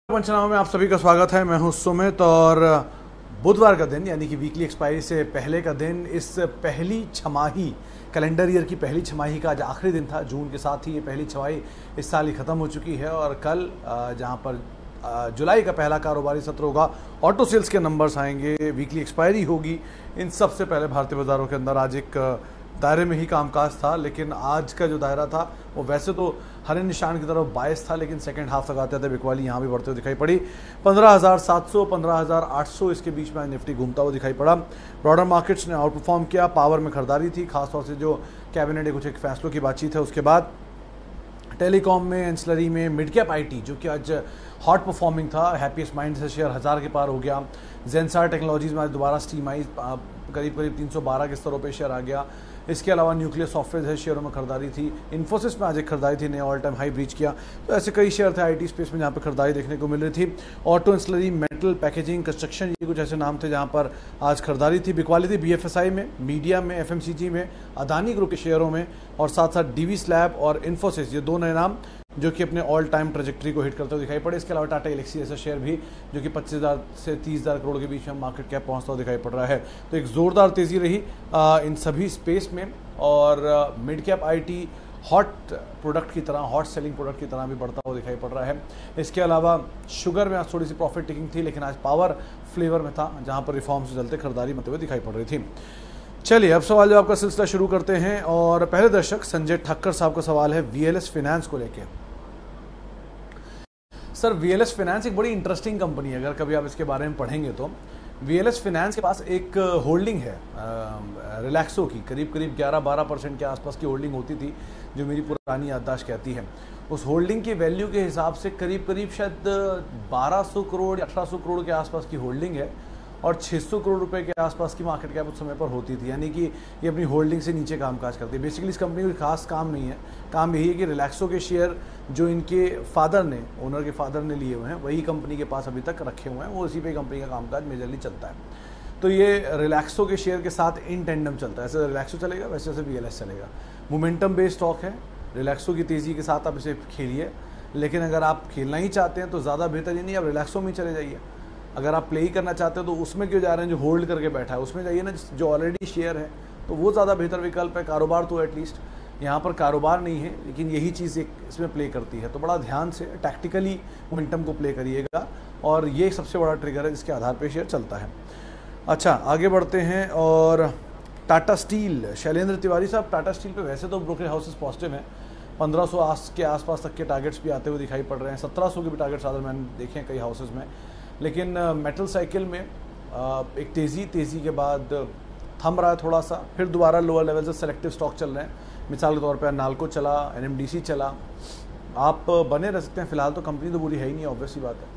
पंचनामा में आप सभी का स्वागत है। मैं हूं सुमित और बुधवार का दिन यानी कि वीकली एक्सपायरी से पहले का दिन, इस पहली छमाही कैलेंडर ईयर की पहली छमाही का आज आखिरी दिन था। जून के साथ ही ये पहली छमाही इस साल ही ख़त्म हो चुकी है और कल जहां पर जुलाई का पहला कारोबारी सत्र होगा, ऑटो सेल्स के नंबर्स आएंगे, वीकली एक्सपायरी होगी। इन सबसे पहले भारतीय बाज़ारों के अंदर आज एक दायरे में ही कामकाज था, लेकिन आज का जो दायरा था वो वैसे तो हरे निशान की तरफ बायस था, लेकिन सेकंड हाफ तक आते आते बिकवाली यहाँ भी बढ़ते हुए दिखाई पड़ी। 15,700 15,800 इसके बीच में निफ्टी घूमता हुआ दिखाई पड़ा। ब्रॉडर मार्केट्स ने आउट परफॉर्म किया, पावर में खरीदारी थी, खासतौर से जो कैबिनेट के कुछ एक फैसलों की बातचीत है उसके बाद। टेलीकॉम में, एंसलरी में, मिड कैप आईटी जो कि आज हॉट परफॉर्मिंग था, हैप्पीएस्ट माइंड से शेयर 1000 के पार हो गया। जेंसार टेक्नोलॉजीज में आज दोबारा स्टीम आई, करीब 312 के स्तरों पे शेयर आ गया। इसके अलावा न्यूक्लियर सॉफ्टवेयर है, शेयरों में खरीदारी थी। इन्फोसिस में आज एक खरीदारी थी, नया ऑल टाइम हाई ब्रीच किया। तो ऐसे कई शेयर थे आईटी स्पेस में जहाँ पर खरीदारी देखने को मिल रही थी। Auto, ancillary, metal, packaging, construction, ये कुछ ऐसे नाम थे जहाँ पर आज खरीदारी थी। बिकवाली थी बीएफएसआई में, मीडिया में, एफएमसीजी में, अदानी ग्रुप के शेयरों में और साथ साथ डीवी स्लैब और इन्फोसिस, ये दो नए नाम जो कि अपने ऑल टाइम ट्रेजेक्ट्री को हिट करते हुए दिखाई पड़े। इसके अलावा टाटा एलेक्सी ऐसा शेयर भी जो कि 25,000 से 30,000 करोड़ के बीच में मार्केट कैप पहुंचता हुआ दिखाई पड़ रहा है। तो एक जोरदार तेजी रही इन सभी स्पेस में और mid cap IT hot product की तरह, हॉट सेलिंग प्रोडक्ट की तरह भी बढ़ता हुआ दिखाई पड़ रहा है। इसके अलावा शुगर में आज थोड़ी सी प्रॉफिट टेकिंग थी, लेकिन आज पावर फ्लेवर में था जहां पर रिफॉर्म से चलते खरीदारी बनते हुए दिखाई पड़ रही थी। चलिए अब सवाल जवाब का सिलसिला शुरू करते हैं और पहले दर्शक संजय ठक्कर साहब का सवाल है वीएलएस फाइनेंस को लेकर। सर, वीएलएस फाइनेंस एक बड़ी इंटरेस्टिंग कंपनी है, अगर कभी आप इसके बारे में पढ़ेंगे तो। वीएलएस फाइनेंस के पास एक होल्डिंग है रिलैक्सो की, करीब 11-12% के आसपास की होल्डिंग होती थी, जो मेरी पुरानी याददाश्त कहती है। उस होल्डिंग की वैल्यू के हिसाब से करीब शायद 1200 करोड़ या 1800 करोड़ के आसपास की होल्डिंग है और 600 करोड़ रुपए के आसपास की मार्केट कैप उस समय पर होती थी। यानी कि ये अपनी होल्डिंग से नीचे कामकाज करती है। बेसिकली इस कंपनी का खास काम नहीं है, काम यही है कि रिलैक्सो के शेयर जो इनके फादर ने, ओनर के फादर ने लिए हुए हैं, वही कंपनी के पास अभी तक रखे हुए हैं, वो उसी पे कंपनी का कामकाज मेजरली चलता है। तो ये रिलैक्सो के शेयर के साथ इन टेंडम चलता है। ऐसे रिलैक्सो चलेगा वैसे वैसे वीएलएस चलेगा। मोमेंटम बेस्ड स्टॉक है, रिलैक्सो की तेज़ी के साथ आप इसे खेलिए, लेकिन अगर आप खेलना ही चाहते हैं तो ज़्यादा बेहतर ही नहीं, आप रिलैक्सो में चले जाइए। अगर आप प्ले ही करना चाहते हो तो उसमें क्यों जा रहे हैं जो होल्ड करके बैठा है, उसमें जाइए ना जो ऑलरेडी शेयर है, तो वो ज़्यादा बेहतर विकल्प है। कारोबार तो एटलीस्ट यहाँ पर कारोबार नहीं है, लेकिन यही चीज़ एक इसमें प्ले करती है। तो बड़ा ध्यान से टैक्टिकली मोमेंटम को प्ले करिएगा और ये सबसे बड़ा ट्रिगर है जिसके आधार पर शेयर चलता है। अच्छा, आगे बढ़ते हैं और टाटा स्टील, शैलेंद्र तिवारी साहब, टाटा स्टील पे वैसे तो ब्रोकरेज हाउसेस पॉजिटिव हैं, 1500 के आसपास तक के टारगेट्स भी आते हुए दिखाई पड़ रहे हैं, 1700 के भी टारगेट्स आदर मैंने देखे हैं कई हाउसेस में। लेकिन मेटल साइकिल में एक तेज़ी के बाद थम रहा है थोड़ा सा, फिर दोबारा लोअर लेवल से सेलेक्टिव स्टॉक चल रहे हैं। मिसाल के तौर पे नाल्को चला, एनएमडीसी चला, आप बने रह सकते हैं। फिलहाल तो कंपनी तो बुरी है ही नहीं, ऑब्वियस सी बात है,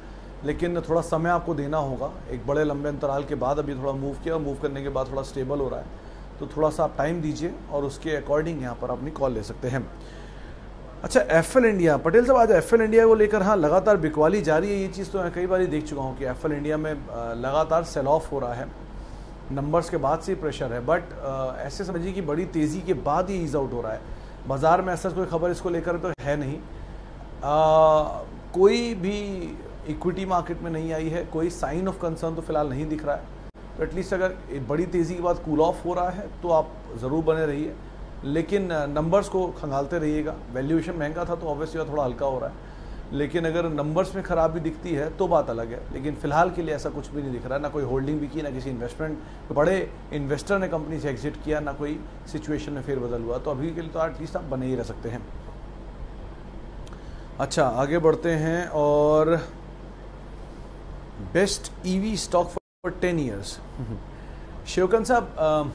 लेकिन थोड़ा समय आपको देना होगा। एक बड़े लंबे अंतराल के बाद अभी थोड़ा मूव किया और मूव करने के बाद थोड़ा स्टेबल हो रहा है, तो थोड़ा सा आप टाइम दीजिए और उसके अकॉर्डिंग यहाँ पर अपनी कॉल ले सकते हैं। अच्छा, एफएल इंडिया, पटेल साहब आज एफएल इंडिया को लेकर हाँ लगातार बिकवाली जारी है। ये चीज़ तो मैं कई बार देख चुका हूँ कि एफएल इंडिया में लगातार सेल ऑफ हो रहा है, नंबर्स के बाद से ही प्रेशर है, बट ऐसे समझिए कि बड़ी तेज़ी के बाद ही ईज आउट हो रहा है। बाज़ार में ऐसा कोई खबर इसको लेकर तो है नहीं, कोई भी इक्विटी मार्केट में नहीं आई है, कोई साइन ऑफ कंसर्न तो फिलहाल नहीं दिख रहा है। तो एटलीस्ट अगर बड़ी तेज़ी के बाद कूल ऑफ हो रहा है तो आप ज़रूर बने रहिए, लेकिन नंबर्स को खंगालते रहिएगा। वैल्यूएशन महंगा था तो ऑब्वियसली थोड़ा हल्का हो रहा है, लेकिन अगर नंबर्स में खराबी दिखती है तो बात अलग है। लेकिन फिलहाल के लिए ऐसा कुछ भी नहीं दिख रहा, ना कोई होल्डिंग भी की, ना किसी इन्वेस्टमेंट, बड़े इन्वेस्टर ने कंपनी से एग्जिट किया, ना कोई सिचुएशन में फेरबदल हुआ। तो अभी के लिए तो एटलीस्ट आप बने ही रह सकते हैं। अच्छा, आगे बढ़ते हैं और best EV stock for 10 years. Shivkan साहब,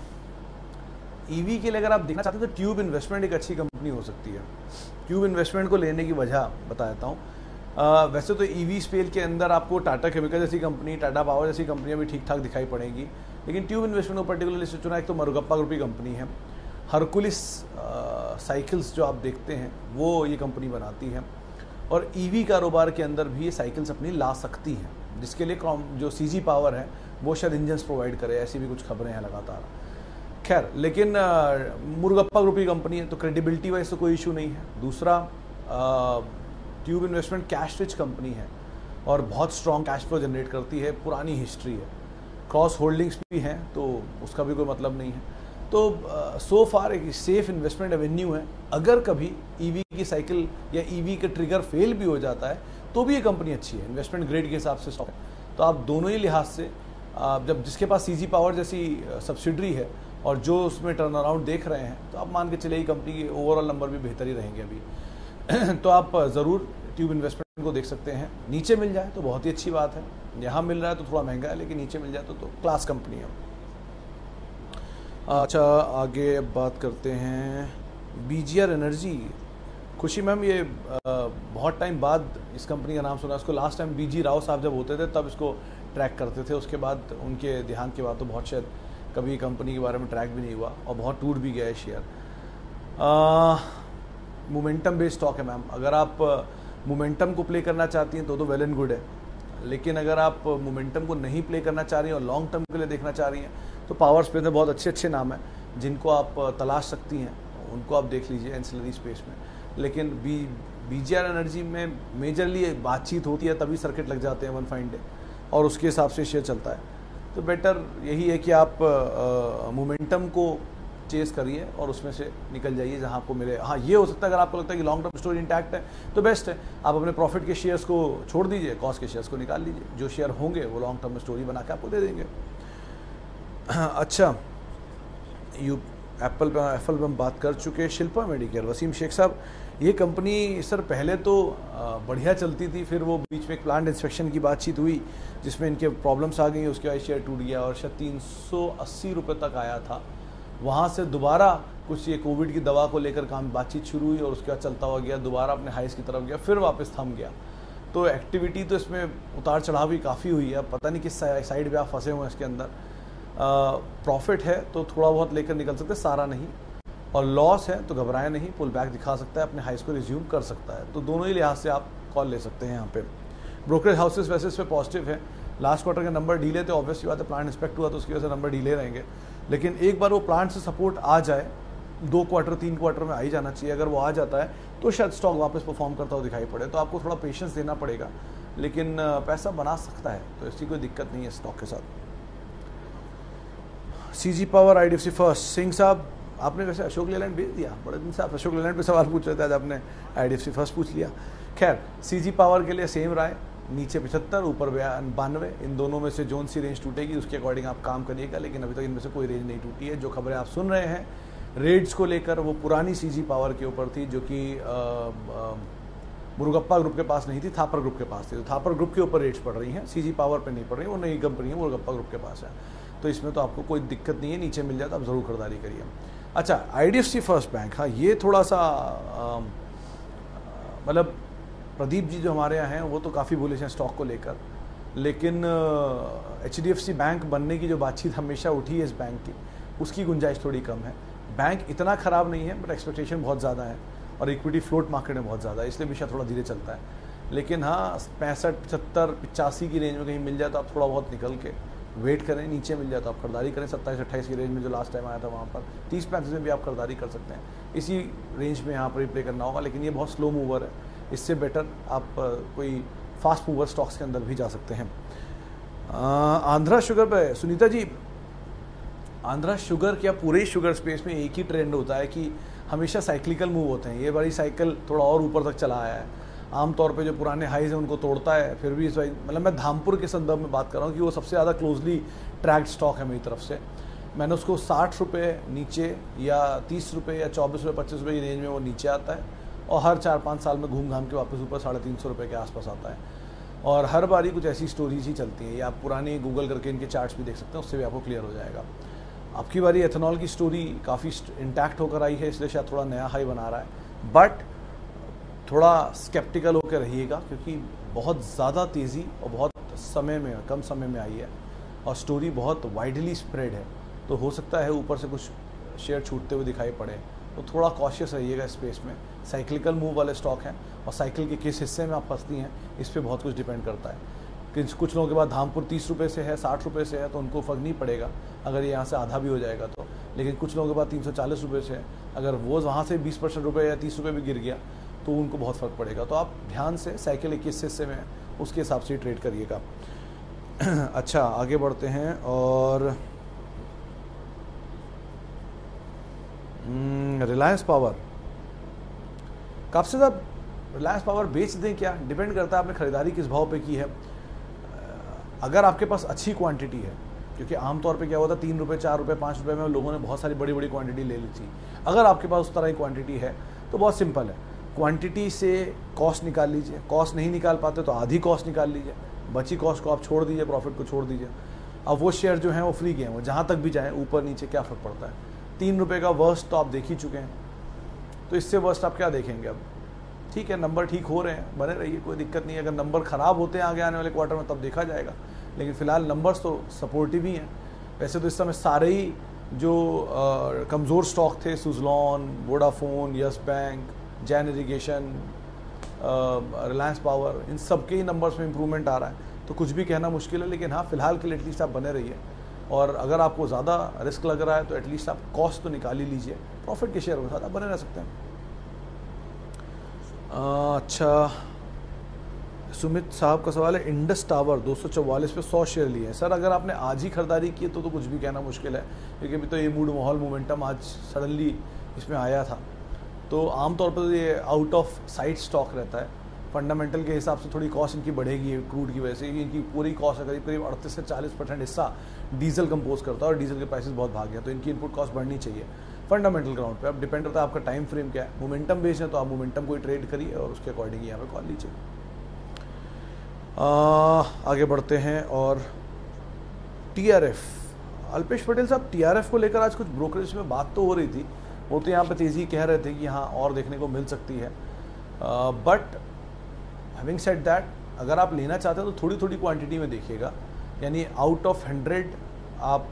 ईवी के लिए अगर आप देखना चाहते हैं तो ट्यूब इन्वेस्टमेंट एक अच्छी कंपनी हो सकती है। ट्यूब इन्वेस्टमेंट को लेने की वजह बता देता हूँ। वैसे तो ईवी स्पेस के अंदर आपको टाटा केमिकल जैसी कंपनी, टाटा पावर जैसी कंपनियां भी ठीक ठाक दिखाई पड़ेंगी, लेकिन ट्यूब इन्वेस्टमेंट को पर्टिकुलरली से चुना एक तो मरुगप्पा ग्रुप की कंपनी है। हरकुलिस साइकिल्स जो आप देखते हैं वो ये कंपनी बनाती है और ईवी कारोबार के अंदर भी ये साइकिल्स अपनी ला सकती हैं, जिसके लिए जो सीजी पावर है वो शायद इंजन्स प्रोवाइड करे, ऐसी भी कुछ खबरें हैं लगातार। खैर, लेकिन मुरुगप्पा ग्रुप की कंपनी है तो क्रेडिबिलिटी वाइज तो कोई इशू नहीं है। दूसरा, tube investment cash rich company है, और बहुत स्ट्रॉन्ग कैश फ्लो जनरेट करती है, पुरानी हिस्ट्री है, क्रॉस होल्डिंग्स भी हैं तो उसका भी कोई मतलब नहीं है। तो सो फार एक सेफ इन्वेस्टमेंट एवेन्यू है। अगर कभी ईवी की साइकिल या ईवी का ट्रिगर फेल भी हो जाता है तो भी ये कंपनी अच्छी है, इन्वेस्टमेंट ग्रेड के हिसाब से स्टॉक है। तो आप दोनों ही लिहाज से जब जिसके पास सीजी पावर जैसी सब्सिडरी है और जो उसमें टर्न अराउंड देख रहे हैं तो आप मान के चले ही कंपनी के ओवरऑल नंबर भी बेहतर ही रहेंगे अभी। तो आप ज़रूर ट्यूब इन्वेस्टमेंट को देख सकते हैं। नीचे मिल जाए तो बहुत ही अच्छी बात है, यहाँ मिल रहा है तो थोड़ा महंगा है, लेकिन नीचे मिल जाए तो क्लास कंपनी है। अच्छा, आगे अब बात करते हैं बीजीआर एनर्जी। खुशी मैम, ये बहुत टाइम बाद इस कंपनी का नाम सुना। इसको लास्ट टाइम बीजी राव साहब जब होते थे तब इसको ट्रैक करते थे, उसके बाद उनके देहांत के बाद तो बहुत शायद कभी कंपनी के बारे में ट्रैक भी नहीं हुआ और बहुत टूट भी गया है शेयर। मोमेंटम बेस्ड स्टॉक है मैम। अगर आप मोमेंटम को प्ले करना चाहती हैं तो वेल एंड गुड है, लेकिन अगर आप मोमेंटम को नहीं प्ले करना चाह रही हैं और लॉन्ग टर्म के लिए देखना चाह रही हैं तो पावर स्पेस में बहुत अच्छे अच्छे नाम हैं जिनको आप तलाश सकती हैं, उनको आप देख लीजिए एंसिलरी स्पेस में। लेकिन बीजीआर एनर्जी में मेजरली बातचीत होती है तभी सर्किट लग जाते हैं वन फाइन डे और उसके हिसाब से शेयर चलता है। तो बेटर यही है कि आप मोमेंटम को चेस करिए और उसमें से निकल जाइए जहां आपको मिले। हाँ, ये हो सकता है अगर आपको लगता है कि लॉन्ग टर्म स्टोरी इंटैक्ट है तो बेस्ट है, आप अपने प्रॉफिट के शेयर्स को छोड़ दीजिए, कॉस्ट के शेयर्स को निकाल लीजिए, जो शेयर होंगे वो लॉन्ग टर्म स्टोरी बना के आपको दे देंगे। अच्छा, एप्पल पे हम बात कर चुके हैं। शिल्पा मेडिकेयर, वसीम शेख साहब, ये कंपनी सर पहले तो बढ़िया चलती थी, फिर वो बीच में एक प्लांट इंस्पेक्शन की बातचीत हुई जिसमें इनके प्रॉब्लम्स आ गई, उसके बाद शेयर टूट गया और शायद 380 रुपये तक आया था। वहाँ से दोबारा कुछ ये कोविड की दवा को लेकर काम बातचीत शुरू हुई और उसके बाद चलता हुआ गया, दोबारा अपने हाइस की तरफ गया, फिर वापस थम गया। तो एक्टिविटी तो इसमें उतार चढ़ाव भी काफ़ी हुई है, पता नहीं किस साइड पे आप फंसे हुए हैं इसके अंदर। प्रॉफिट है तो थोड़ा बहुत लेकर निकल सकते, सारा नहीं, और लॉस है तो घबराए नहीं, पुल बैक दिखा सकता है, अपने हाइस को रिज्यूम कर सकता है। तो दोनों ही लिहाज से आप कॉल ले सकते हैं यहाँ पे। ब्रोकरेज हाउसेस वैसे इस पर पॉजिटिव है। लास्ट क्वार्टर के नंबर डीले थे, ऑब्वियसली बात है, प्लांट इंस्पेक्ट हुआ तो उसकी वजह से नंबर डीले रहेंगे, लेकिन एक बार वो प्लांट से सपोर्ट आ जाए, 2 क्वार्टर 3 क्वार्टर में आ ही जाना चाहिए। अगर वो आ जाता है तो शायद स्टॉक वापस परफॉर्म करता हुआ दिखाई पड़े। तो आपको थोड़ा पेशेंस देना पड़ेगा, लेकिन पैसा बना सकता है, तो ऐसी कोई दिक्कत नहीं है स्टॉक के साथ। CG power, IDFC first, Singh साहब आपने वैसे अशोक लेलैंड भेज दिया, बड़े दिन से आप अशोक लेलैंड पे सवाल पूछ रहे थे, आज आपने आईडीएफसी फर्स्ट पूछ लिया। खैर, सीजी पावर के लिए सेम राय, नीचे 75 ऊपर 92, इन दोनों में से जोन सी रेंज टूटेगी उसके अकॉर्डिंग आप काम करिएगा, लेकिन अभी तक इनमें से कोई रेंज नहीं टूटी है। जो खबरें आप सुन रहे हैं रेट्स को लेकर वो पुरानी सीजी पावर के ऊपर थी, जो कि मुरुगप्पा ग्रुप के पास नहीं थी, थापर ग्रुप के पास थी। तो थापर ग्रुप के ऊपर रेट्स पड़ रही हैं, सीजी पावर पे नहीं पड़ रही, वो नई कंपनी है, मुरुगप्पा ग्रुप के पास है। तो इसमें तो आपको कोई दिक्कत नहीं है, नीचे मिल जाए तो आप ज़रूर खरीदारी करिए। अच्छा, आईडीएफसी फर्स्ट बैंक, हाँ ये थोड़ा सा मतलब प्रदीप जी जो हमारे यहाँ हैं वो तो काफ़ी बुलिश हैं स्टॉक को लेकर, लेकिन एचडीएफसी बैंक बनने की जो बातचीत हमेशा उठी है इस बैंक की, उसकी गुंजाइश थोड़ी कम है। बैंक इतना ख़राब नहीं है, बट एक्सपेक्टेशन बहुत ज़्यादा है और इक्विटी फ्लोट मार्केट में बहुत ज़्यादा है, इसलिए विषय थोड़ा धीरे चलता है। लेकिन हाँ, 65, 75, 85 की रेंज में कहीं मिल जाए तो आप थोड़ा बहुत निकल के वेट करें, नीचे मिल जाए तो आप खरीदारी करें। 27, 28 की रेंज में जो लास्ट टाइम आया था वहाँ पर 30, 35 में भी आप खरीदारी कर सकते हैं। इसी रेंज में यहाँ पर ही प्ले करना होगा, लेकिन ये बहुत स्लो मूवर है, इससे बेटर आप कोई फास्ट मूवर स्टॉक्स के अंदर भी जा सकते हैं। आंध्रा शुगर पे सुनीता जी, आंध्रा शुगर क्या पूरे शुगर स्पेस में एक ही ट्रेंड होता है कि हमेशा साइक्लिकल मूव होते हैं। ये बड़ी साइकिल थोड़ा और ऊपर तक चला आया है, आमतौर पे जो पुराने हाइज हैं उनको तोड़ता है, फिर भी इस मतलब मैं धामपुर के संदर्भ में बात कर रहा हूँ कि वो सबसे ज़्यादा क्लोजली ट्रैक्ड स्टॉक है मेरी तरफ से। मैंने उसको 60 रुपये नीचे या 30 रुपये या 24 रुपये 25 रुपये की रेंज में वो नीचे आता है और हर 4-5 साल में घूम घाम के वापस ऊपर 350 रुपये के आसपास आता है, और हर बारी कुछ ऐसी स्टोरीज ही चलती हैं। या आप पुरानी गूगल करके इनके चार्ट्स भी देख सकते हैं, उससे भी आपको क्लियर हो जाएगा। आपकी बारी एथेनॉल की स्टोरी काफ़ी इंटैक्ट होकर आई है, इसलिए शायद थोड़ा नया हाई बना रहा है, बट थोड़ा स्केप्टिकल होकर रहिएगा क्योंकि बहुत ज़्यादा तेज़ी और बहुत समय में, कम समय में आई है और स्टोरी बहुत वाइडली स्प्रेड है। तो हो सकता है ऊपर से कुछ शेयर छूटते हुए दिखाई पड़े, तो थोड़ा कॉशियस रहिएगा स्पेस में। साइक्लिकल मूव वाले स्टॉक हैं और साइकिल के किस हिस्से में आप फंसती हैं इस पर बहुत कुछ डिपेंड करता है। कुछ लोगों के बाद धामपुर 30 रुपये से है, 60 रुपये से है, तो उनको फ़र्क नहीं पड़ेगा अगर ये यहाँ से आधा भी हो जाएगा तो। लेकिन कुछ लोगों के बाद 340 रुपये से है, अगर वो वहाँ से 20% रुपये या 30 रुपये भी गिर गया तो उनको बहुत फ़र्क पड़ेगा। तो आप ध्यान से साइकिल के किस हिस्से में उसके हिसाब से ट्रेड करिएगा। अच्छा, आगे बढ़ते हैं और रिलायंस पावर, कब से तब रिलायंस पावर बेच दें क्या? डिपेंड करता है आपने खरीदारी किस भाव पे की है। अगर आपके पास अच्छी क्वांटिटी है, क्योंकि आमतौर पे क्या होता है 3 रुपये 4 रुपये 5 रुपये में लोगों ने बहुत सारी बड़ी बड़ी क्वांटिटी ले ली थी। अगर आपके पास उस तरह की क्वांटिटी है तो बहुत सिंपल है, क्वांटिटी से कॉस्ट निकाल लीजिए, कॉस्ट नहीं निकाल पाते तो आधी कॉस्ट निकाल लीजिए, बची कॉस्ट को आप छोड़ दीजिए, प्रॉफिट को छोड़ दीजिए। अब वो शेयर जो हैं वो फ्री के हैं, वो जहाँ तक भी जाएँ ऊपर नीचे क्या फ़र्क पड़ता है। 3 रुपये का वर्स्ट तो आप देख ही चुके हैं, तो इससे वर्स्ट आप क्या देखेंगे अब? ठीक है, नंबर ठीक हो रहे हैं, बने रहिए, कोई दिक्कत नहीं है। अगर नंबर ख़राब होते हैं आगे आने वाले क्वार्टर में तब देखा जाएगा, लेकिन फ़िलहाल नंबर्स तो सपोर्टिव ही हैं। वैसे तो इस समय सारे ही जो कमज़ोर स्टॉक थे, Suzlon, Vodafone, Yes Bank, Jain Irrigation, Reliance Power, इन सब के ही नंबर्स में इंप्रूवमेंट आ रहा है, तो कुछ भी कहना मुश्किल है। लेकिन हाँ, फिलहाल के लिए एटलीस्ट आप बने रहिए, और अगर आपको ज़्यादा रिस्क लग रहा है तो एटलीस्ट आप कॉस्ट तो निकाल ही लीजिए, प्रॉफिट के शेयर के साथ आप बने रह सकते हैं। अच्छा, सुमित साहब का सवाल है, इंडस टावर 244 पे 100 शेयर लिए हैं सर। अगर आपने आज ही खरीदारी की तो कुछ भी कहना मुश्किल है, क्योंकि अभी तो ये माहौल मोमेंटम आज सडनली इसमें आया था। तो आमतौर पर ये आउट ऑफ साइट स्टॉक रहता है, फंडामेंटल के हिसाब से थोड़ी कॉस्ट इनकी बढ़ेगी क्रूड की वजह से। इनकी पूरी कॉस्ट करीब करीब 38 से 40% हिस्सा डीजल कंपोज करता है, और डीजल के प्राइसेस बहुत भाग गए, तो इनकी इनपुट कॉस्ट बढ़नी चाहिए फंडामेंटल ग्राउंड पे। अब डिपेंड करता है आपका टाइम फ्रेम क्या है। मोमेंटम बेच है तो आप मोमेंटम को ट्रेड करिए और उसके अकॉर्डिंग यहाँ पे कॉल लीजिए। आगे बढ़ते हैं और टीआरएफ, अल्पेश पटेल साहब, टीआरएफ को लेकर आज कुछ ब्रोकरेज में बात तो हो रही थी, वो तो यहाँ पे तेज़ी कह रहे थे कि हाँ और देखने को मिल सकती है। बट हैविंग सेड दैट, अगर आप लेना चाहते हैं तो थोड़ी थोड़ी क्वांटिटी में देखिएगा, यानी आउट ऑफ 100 आप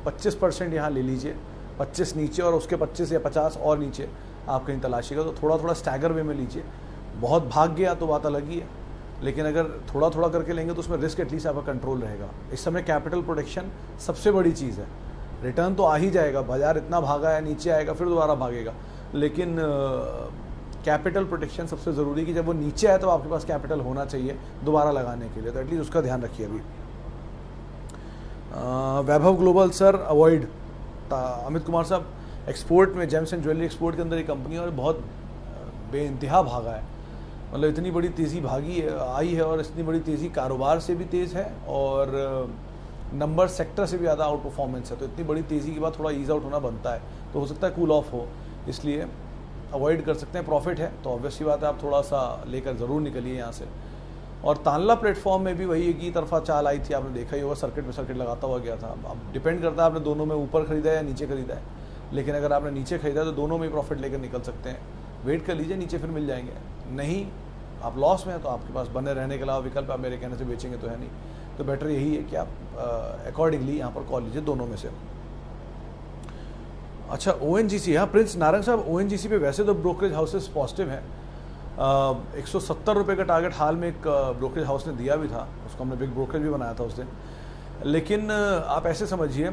25% यहाँ ले लीजिए, 25 नीचे और उसके 25 या 50 और नीचे आप कहीं तलाशिएगा, तो थोड़ा थोड़ा स्टैगर वे में लीजिए। बहुत भाग गया तो बात अलग ही है, लेकिन अगर थोड़ा थोड़ा करके लेंगे तो उसमें रिस्क एटलीस्ट आपका कंट्रोल रहेगा। इस समय कैपिटल प्रोटेक्शन सबसे बड़ी चीज़ है। रिटर्न तो आ ही जाएगा, बाजार इतना भागा है, नीचे आएगा फिर दोबारा भागेगा, लेकिन कैपिटल प्रोटेक्शन सबसे ज़रूरी है कि जब वो नीचे आए तो आपके पास कैपिटल होना चाहिए दोबारा लगाने के लिए, तो एटलीस्ट उसका ध्यान रखिए। अभी Vaibhav Global sir avoid, Amit Kumar साहब, एक्सपोर्ट में जेम्स एंड ज्वेलरी एक्सपोर्ट के अंदर एक कंपनी और बहुत बेइंतहा भागा है, मतलब इतनी बड़ी तेज़ी भागी आई है, और इतनी बड़ी तेज़ी कारोबार से भी तेज़ है और नंबर सेक्टर से भी ज़्यादा आउट परफॉर्मेंस है। तो इतनी बड़ी तेज़ी के बाद थोड़ा ईज आउट होना बनता है, तो हो सकता है कूल ऑफ हो, इसलिए अवॉइड कर सकते हैं। प्रॉफिट है तो ऑब्वियसली बात है आप थोड़ा सा लेकर ज़रूर निकलिए यहाँ से। और तानला प्लेटफॉर्म में भी वही एक ही तरफा चाल आई थी, आपने देखा ही होगा, सर्किट में सर्किट लगाता हुआ गया था। अब डिपेंड करता है आपने दोनों में ऊपर खरीदा है या नीचे खरीदा है, लेकिन अगर आपने नीचे खरीदा है तो दोनों में प्रॉफिट लेकर निकल सकते हैं। वेट कर लीजिए, नीचे फिर मिल जाएंगे, नहीं आप लॉस में हैं तो आपके पास बने रहने के अलावा विकल्प आप मेरे कहने से बेचेंगे तो है नहीं, तो बेटर यही है कि आप अकॉर्डिंगली यहाँ पर कॉल लीजिए दोनों में से। अच्छा, ONGC, हाँ प्रिंस नारंग साहब, ONGC पे वैसे तो ब्रोकरेज हाउसेस पॉजिटिव हैं। 170 रुपये का टारगेट हाल में एक ब्रोकरेज हाउस ने दिया भी था, उसको हमने बिग ब्रोकरेज भी बनाया था उस दिन। लेकिन आप ऐसे समझिए,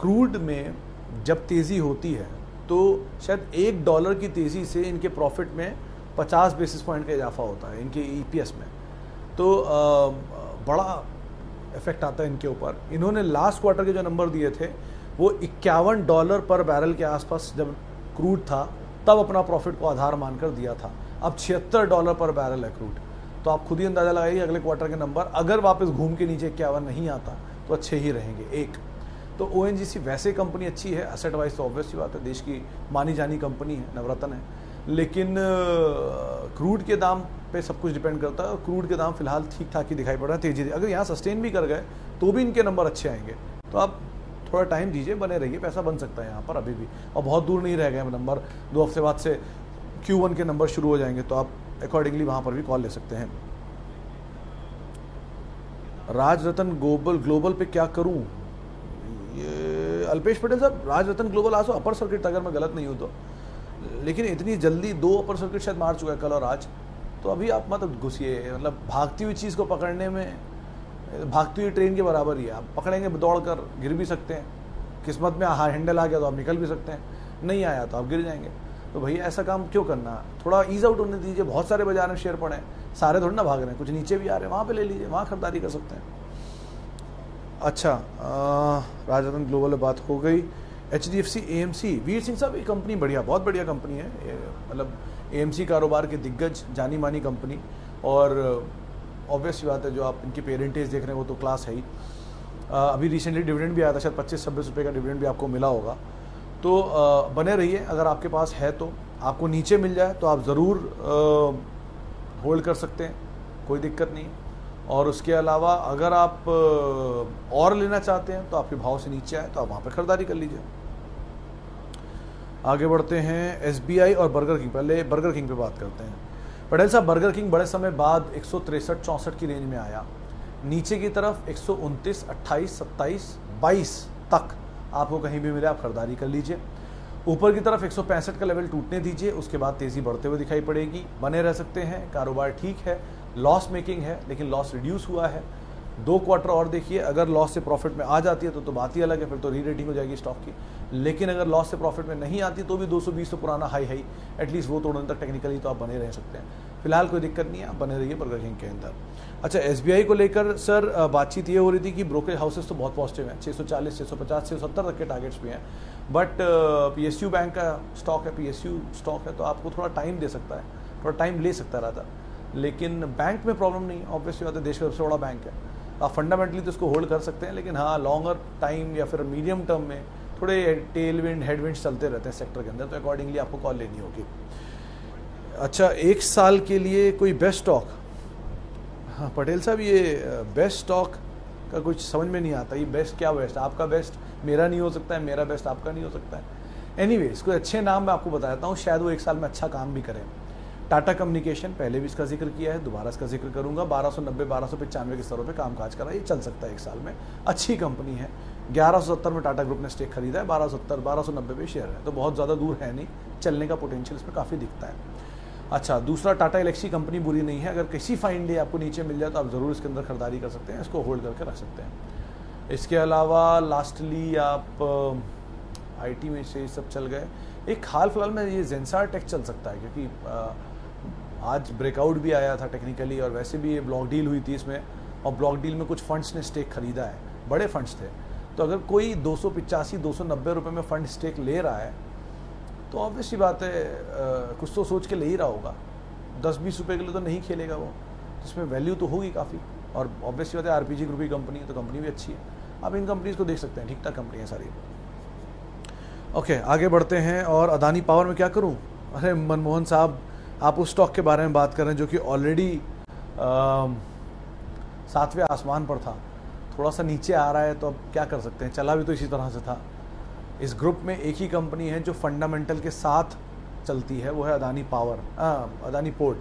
क्रूड में जब तेज़ी होती है तो शायद $1 की तेज़ी से इनके प्रॉफिट में 50 बेसिस पॉइंट का इजाफा होता है इनके EPS में, तो बड़ा इफेक्ट आता है इनके ऊपर। इन्होंने लास्ट क्वार्टर के जो नंबर दिए थे वो $51 पर बैरल के आसपास जब क्रूड था तब अपना प्रॉफिट को आधार मानकर दिया था। अब $76 पर बैरल है क्रूड, तो आप खुद ही अंदाज़ा लगाइए अगले क्वार्टर के नंबर अगर वापस घूम के नीचे 51 नहीं आता तो अच्छे ही रहेंगे। एक तो ONGC वैसे कंपनी अच्छी है, एसेट वाइज तो ऑब्वियसली बात है, देश की मानी जानी कंपनी है, नवरत्न है, लेकिन क्रूड के दाम पे सब कुछ डिपेंड करता है, और क्रूड के दाम फिलहाल ठीक ठाक ही दिखाई पड़ रहा है। तेजी अगर यहाँ सस्टेन भी कर गए तो भी इनके नंबर अच्छे आएंगे, तो आप थोड़ा टाइम दीजिए, बने रहिए, पैसा बन सकता है यहाँ पर अभी भी, और बहुत दूर नहीं रह गए नंबर। 2 हफ्ते बाद से Q1 के नंबर शुरू हो जाएंगे, तो आप अकॉर्डिंगली वहाँ पर भी कॉल ले सकते हैं। राजरत्न ग्लोबल पे क्या करूँ, ये अल्पेश पटेल साहब, राजरत्न ग्लोबल आज अपर सर्किट, अगर मैं गलत नहीं हूँ तो, लेकिन इतनी जल्दी 2 अपर सर्किट शायद मार चुका है कल और आज, तो अभी आप मत घुसिए, मतलब भागती हुई चीज़ को पकड़ने में भागती हुई ट्रेन के बराबर ही है। आप पकड़ेंगे दौड़ कर गिर भी सकते हैं, किस्मत में हैंडल आ गया तो आप निकल भी सकते हैं, नहीं आया तो आप गिर जाएंगे। तो भैया ऐसा काम क्यों करना, थोड़ा ईज आउट होने दीजिए। बहुत सारे बाजार में शेयर पड़े हैं, सारे थोड़ी ना भाग रहे हैं, कुछ नीचे भी आ रहे हैं, वहाँ पे ले लीजिए, वहाँ खरीदारी कर सकते हैं। अच्छा, राजरत्न ग्लोबल में बात हो गई। HDFC AMC, वीर सिंह साहब, ये कंपनी बढ़िया, बहुत बढ़िया कंपनी है, मतलब AMC कारोबार के दिग्गज जानी मानी कंपनी, और ऑब्वियस सी बात है जो आप इनकी पेरेंटेज देख रहे हैं वो तो क्लास है ही। अभी रिसेंटली डिविडेंड भी आया था, शायद 25-26 रुपये का डिविडेंड भी आपको मिला होगा। तो बने रहिए, अगर आपके पास है तो, आपको नीचे मिल जाए तो आप ज़रूर होल्ड कर सकते हैं, कोई दिक्कत नहीं। और उसके अलावा अगर आप और लेना चाहते हैं तो आपके भाव से नीचे आए तो आप वहाँ पर खरीदारी कर लीजिए। आगे बढ़ते हैं SBI और बर्गर किंग। पहले बर्गर किंग पे बात करते हैं। पटेल साहब, बर्गर किंग बड़े समय बाद 163-64 की रेंज में आया, नीचे की तरफ 129, 28, 27, 22 तक आपको कहीं भी मिले आप खरीदारी कर लीजिए। ऊपर की तरफ 165 का लेवल टूटने दीजिए, उसके बाद तेज़ी बढ़ते हुए दिखाई पड़ेगी, बने रह सकते हैं। कारोबार ठीक है, लॉस मेकिंग है लेकिन लॉस रिड्यूस हुआ है। 2 क्वार्टर और देखिए, अगर लॉस से प्रॉफिट में आ जाती है तो बात ही अलग है, फिर तो री रेटिंग हो जाएगी स्टॉक की। लेकिन अगर लॉस से प्रॉफिट में नहीं आती तो भी 220 तो पुराना हाई है, एटलीस्ट वो तोड़ने तक टेक्निकली तो आप बने रह सकते हैं। फिलहाल कोई दिक्कत नहीं है, आप बने रहिए बर्गर किंग के अंदर। अच्छा, SBI को लेकर सर बातचीत ये हो रही थी कि ब्रोकरेज हाउसेस तो बहुत पॉजिटिव हैं, 640, 650, 670 तक के टारगेट्स भी हैं, बट PSU बैंक का स्टॉक है, PSU स्टॉक है, तो आपको थोड़ा टाइम दे सकता है, थोड़ा टाइम ले सकता है राधा। लेकिन बैंक में प्रॉब्लम नहीं है, ऑब्वियसली बात है, देश का सबसे बड़ा बैंक है, आप फंडामेंटली तो इसको होल्ड कर सकते हैं। लेकिन हाँ, लॉन्गर टाइम या फिर मीडियम टर्म में थोड़े टेल विंड हेड चलते रहते हैं सेक्टर के अंदर, तो अकॉर्डिंगली आपको कॉल लेनी होगी। अच्छा, 1 साल के लिए कोई बेस्ट स्टॉक? हाँ पटेल साहब, ये बेस्ट स्टॉक का कुछ समझ में नहीं आता, ये बेस्ट क्या बेस्ट? आपका बेस्ट मेरा नहीं हो सकता है, मेरा बेस्ट आपका नहीं हो सकता है। एनीवेज, कोई अच्छे नाम मैं आपको बताता हूँ, शायद वो 1 साल में अच्छा काम भी करें। टाटा कम्युनिकेशन, पहले भी इसका जिक्र किया है, दोबारा इसका जिक्र करूंगा। 1290, 1295 के स्तरों पे कामकाज कर रहा है, ये चल सकता है 1 साल में, अच्छी कंपनी है। 1170 में टाटा ग्रुप ने स्टेक खरीदा है, 1270, 1290 पे शेयर है, तो बहुत ज़्यादा दूर है नहीं, चलने का पोटेंशियल इसमें काफ़ी दिखता है। अच्छा, दूसरा, टाटा एलेक्सी कंपनी बुरी नहीं है, अगर किसी फाइन डे आपको नीचे मिल जाए तो आप ज़रूर इसके अंदर खरीदारी कर सकते हैं, इसको होल्ड करके रख सकते हैं। इसके अलावा लास्टली आप IT में से सब चल गए। एक हाल फिलहाल में ये जेंसार टेक चल सकता है, क्योंकि आज ब्रेकआउट भी आया था टेक्निकली, और वैसे भी ये ब्लॉक डील हुई थी इसमें, और ब्लॉक डील में कुछ फंड्स ने स्टेक खरीदा है, बड़े फंड्स थे। तो अगर कोई 285, 290 रुपये में फंड स्टेक ले रहा है तो ऑब्वियसली बात है कुछ तो सोच के ले ही रहा होगा, 10-20 रुपये के लिए तो नहीं खेलेगा वो, इसमें वैल्यू तो होगी काफ़ी। और ऑब्वियसली बात है RPG ग्रुप की कंपनी है, तो कंपनी भी अच्छी है, आप इन कंपनीज को देख सकते हैं, ठीक ठाक कंपनी है सारी। ओके, आगे बढ़ते हैं। और अदानी पावर में क्या करूँ? अरे मनमोहन साहब, आप उस स्टॉक के बारे में बात कर रहे हैं जो कि ऑलरेडी 7वें आसमान पर था, थोड़ा सा नीचे आ रहा है, तो अब क्या कर सकते हैं, चला भी तो इसी तरह से था। इस ग्रुप में एक ही कंपनी है जो फंडामेंटल के साथ चलती है, वो है Adani power, Adani port.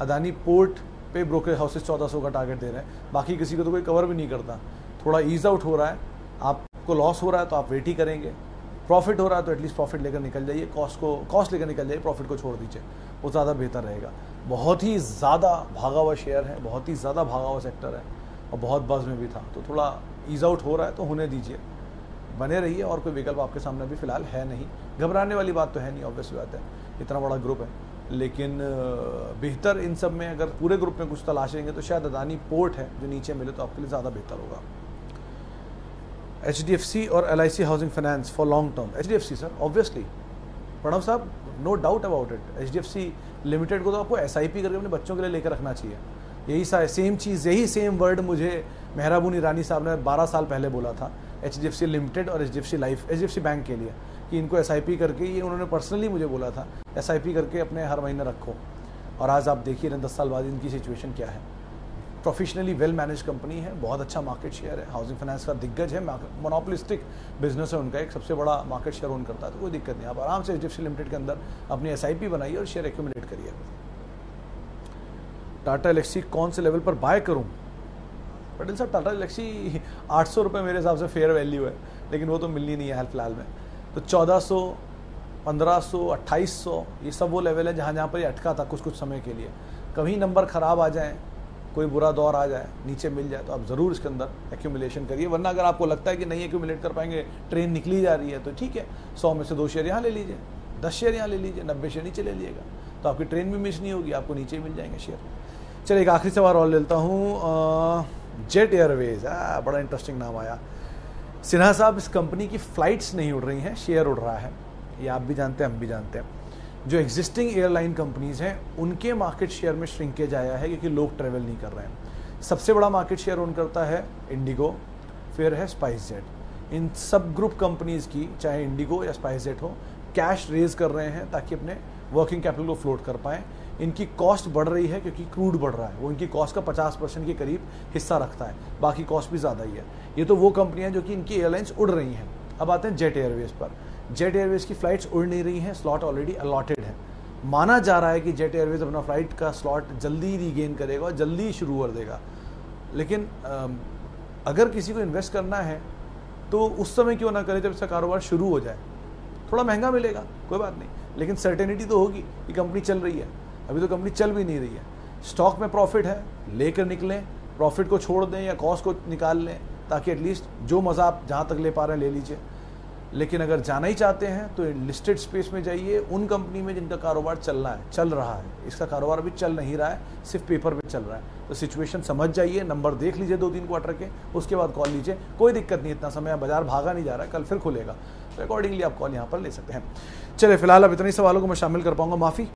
Adani port पे ब्रोकरेज हाउसेस 1400 का टारगेट दे रहे हैं, बाकी किसी को तो कोई कवर भी नहीं करता। थोड़ा ईज आउट हो रहा है, आपको लॉस हो रहा है तो आप वेट ही करेंगे, प्रॉफिट हो रहा है तो एटलीस्ट प्रॉफिट लेकर निकल जाइए, कॉस्ट लेकर निकल जाइए, प्रॉफिट को छोड़ दीजिए, वो ज़्यादा बेहतर रहेगा। बहुत ही ज़्यादा भागा हुआ शेयर है, बहुत ही ज़्यादा भागा हुआ सेक्टर है, और बहुत बज़ में भी था, तो थोड़ा ईज आउट हो रहा है तो होने दीजिए, बने रहिए, और कोई विकल्प आपके सामने भी फिलहाल है नहीं। घबराने वाली बात तो है नहीं, ऑब्वियसली बात है, इतना बड़ा ग्रुप है, लेकिन बेहतर इन सब में अगर पूरे ग्रुप में कुछ तलाशेंगे तो शायद अदानी पोर्ट है जो नीचे मिले तो आपके लिए ज़्यादा बेहतर होगा। HDFC और LIC housing finance for long term. HDFC sir, obviously Pranav साहब, no doubt about it. HDFC limited को तो आपको SIP करके अपने बच्चों के लिए लेकर रखना चाहिए। यही सेम चीज़, यही सेम वर्ड मुझे मेहराबून ईरानी साहब ने 12 साल पहले बोला था HDFC लिमिटेड और HDFC लाइफ, HDFC बैंक के लिए, कि इनको SIP करके, ये उन्होंने पर्सनली मुझे बोला था, SIP करके अपने हर महीने रखो। और आज आप देखिए 10 साल बाद इनकी सिचुएशन क्या है। प्रोफेशनली वेल मैनेज कंपनी है, बहुत अच्छा मार्केट शेयर है, हाउसिंग फाइनेंस का दिग्गज है, मोनोपोलिस्टिक बिजनेस है उनका, एक सबसे बड़ा मार्केट शेयर ओन करता है, तो कोई दिक्कत नहीं, आप आराम से HDFC लिमिटेड के अंदर अपनी SIP बनाइए और शेयर एक्यूमुलेट करिए। टाटा एलेक्सी कौन से लेवल पर बाय करूं? पटेल साहब, टाटा एलेक्सी 800 रुपये मेरे हिसाब से फेयर वैल्यू है, लेकिन वो तो मिलनी नहीं है हाल फिलहाल में, तो 1400, 1500, 2800 ये सब वो लेवल है जहाँ पर ये अटका था कुछ समय के लिए। कभी नंबर ख़राब आ जाए, कोई बुरा दौर आ जाए, नीचे मिल जाए, तो आप ज़रूर इसके अंदर एक्यूमुलेशन करिए, वरना अगर आपको लगता है कि नहीं एक्यूमुलेट कर पाएंगे, ट्रेन निकली जा रही है, तो ठीक है, 100 में से 2 शेयर यहाँ ले लीजिए, 10 शेयर यहाँ ले लीजिए, 90 शेयर नीचे ले लीजिएगा, तो आपकी ट्रेन भी मिस नहीं होगी, आपको नीचे ही मिल जाएंगे शेयर। चलिए एक आखिरी सवाल और लेता हूँ। जेट एयरवेज, बड़ा इंटरेस्टिंग नाम आया। सिन्हा साहब, इस कंपनी की फ़्लाइट्स नहीं उड़ रही हैं, शेयर उड़ रहा है, ये आप भी जानते हैं, हम भी जानते हैं। जो एग्जिस्टिंग एयरलाइन कंपनीज़ हैं उनके मार्केट शेयर में श्रिंकेज आया है क्योंकि लोग ट्रैवल नहीं कर रहे हैं। सबसे बड़ा मार्केट शेयर ओन करता है इंडिगो, फिर है स्पाइस जेट। इन सब ग्रुप कंपनीज़ की, चाहे इंडिगो या स्पाइस जेट हो, कैश रेज कर रहे हैं ताकि अपने वर्किंग कैपिटल को फ्लोट कर पाएँ। इनकी कॉस्ट बढ़ रही है क्योंकि क्रूड बढ़ रहा है, वो इनकी कॉस्ट का 50% के करीब हिस्सा रखता है, बाकी कॉस्ट भी ज़्यादा ही है। ये तो वो कंपनियाँ जो कि इनकी एयरलाइंस उड़ रही हैं। अब आते हैं जेट एयरवेज पर। जेट एयरवेज की फ़्लाइट्स उड़ नहीं रही हैं, स्लॉट ऑलरेडी अलॉटेड है। माना जा रहा है कि जेट एयरवेज अपना फ़्लाइट का स्लॉट जल्दी रीगेन करेगा और जल्दी शुरू कर देगा, लेकिन अगर किसी को इन्वेस्ट करना है तो उस समय क्यों ना करे जब इसका कारोबार शुरू हो जाए। थोड़ा महंगा मिलेगा, कोई बात नहीं, लेकिन सर्टेनिटी तो होगी कि कंपनी चल रही है। अभी तो कंपनी चल भी नहीं रही है, स्टॉक में प्रॉफिट है, लेकर निकलें, प्रॉफिट को छोड़ दें या कॉस्ट को निकाल लें, ताकि एटलीस्ट जो मज़ा आप जहाँ तक ले पा रहे हैं ले लीजिए। लेकिन अगर जाना ही चाहते हैं तो लिस्टेड स्पेस में जाइए, उन कंपनी में जिनका कारोबार चल रहा है। इसका कारोबार अभी चल नहीं रहा है, सिर्फ पेपर पे चल रहा है। तो सिचुएशन समझ जाइए, नंबर देख लीजिए 2-3 क्वार्टर के, उसके बाद कॉल लीजिए, कोई दिक्कत नहीं, इतना समय बाजार भागा नहीं जा रहा है, कल फिर खुलेगा, तो अकॉर्डिंगली आप कॉल यहाँ पर ले सकते हैं। चलिए फिलहाल अब इतने सवालों को मैं शामिल कर पाऊंगा, माफ़ी।